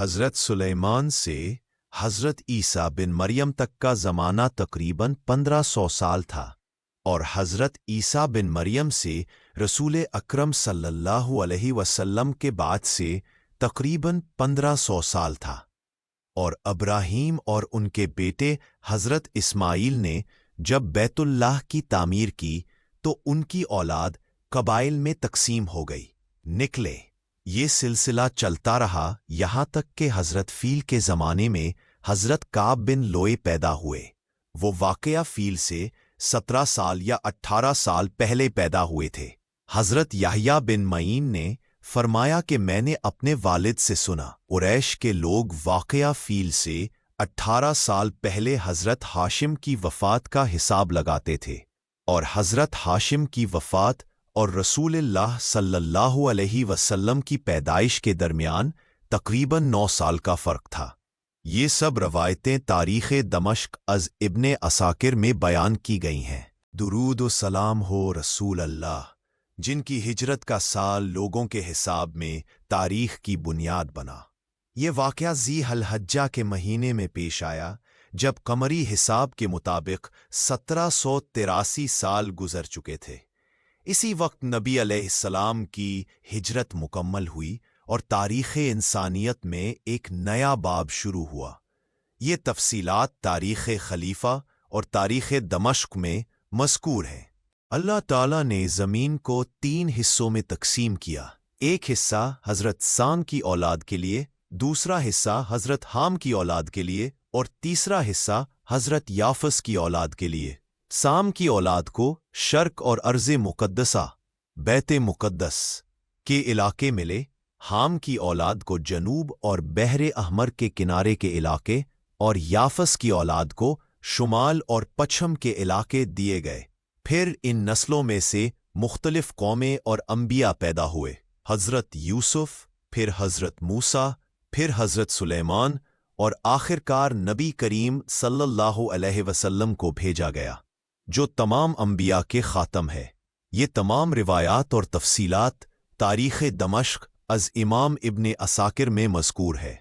حضرت سلیمان سے حضرت عیسیٰ بن مریم تک کا زمانہ تقریباً 1500 سال تھا، اور حضرت عیسیٰ بن مریم سے رسول اکرم صلی اللہ علیہ وسلم کے بعد سے تقریباً 1500 سال تھا، اور ابراہیم اور ان کے بیٹے حضرت اسماعیل نے جب بیت اللہ کی تعمیر کی تو ان کی اولاد قبائل میں تقسیم ہو گئی نکلے۔ یہ سلسلہ چلتا رہا یہاں تک کہ حضرت فیل کے زمانے میں حضرت کعب بن لوئے پیدا ہوئے۔ وہ واقعہ فیل سے 17 سال یا 18 سال پہلے پیدا ہوئے تھے۔ حضرت یحییٰ بن معین نے فرمایا کہ میں نے اپنے والد سے سنا، قریش کے لوگ واقعہ فیل سے 18 سال پہلے حضرت ہاشم کی وفات کا حساب لگاتے تھے، اور حضرت ہاشم کی وفات اور رسول اللہ صلی اللہ علیہ وسلم کی پیدائش کے درمیان تقریباً 9 سال کا فرق تھا۔ یہ سب روایتیں تاریخ دمشق از ابن عساکر میں بیان کی گئی ہیں۔ درود و سلام ہو رسول اللہ، جن کی ہجرت کا سال لوگوں کے حساب میں تاریخ کی بنیاد بنا۔ یہ واقعہ ذی الحجہ کے مہینے میں پیش آیا جب قمری حساب کے مطابق 1783 سال گزر چکے تھے۔ اسی وقت نبی علیہ السلام کی ہجرت مکمل ہوئی اور تاریخ انسانیت میں ایک نیا باب شروع ہوا۔ یہ تفصیلات تاریخ خلیفہ اور تاریخ دمشق میں مذکور ہیں۔ اللہ تعالیٰ نے زمین کو 3 حصوں میں تقسیم کیا، ایک حصہ حضرت سام کی اولاد کے لیے، دوسرا حصہ حضرت حام کی اولاد کے لیے، اور تیسرا حصہ حضرت یافس کی اولاد کے لیے۔ سام کی اولاد کو شرق اور ارض مقدسہ بیت مقدس کے علاقے ملے، حام کی اولاد کو جنوب اور بحر احمر کے کنارے کے علاقے، اور یافس کی اولاد کو شمال اور پچھم کے علاقے دیے گئے۔ پھر ان نسلوں میں سے مختلف قومیں اور انبیاء پیدا ہوئے، حضرت یوسف، پھر حضرت موسیٰ، پھر حضرت سلیمان، اور آخرکار نبی کریم صلی اللہ علیہ وسلم کو بھیجا گیا، جو تمام انبیاء کے خاتم ہے۔ یہ تمام روایات اور تفصیلات تاریخ دمشق از امام ابن عساکر میں مذکور ہے۔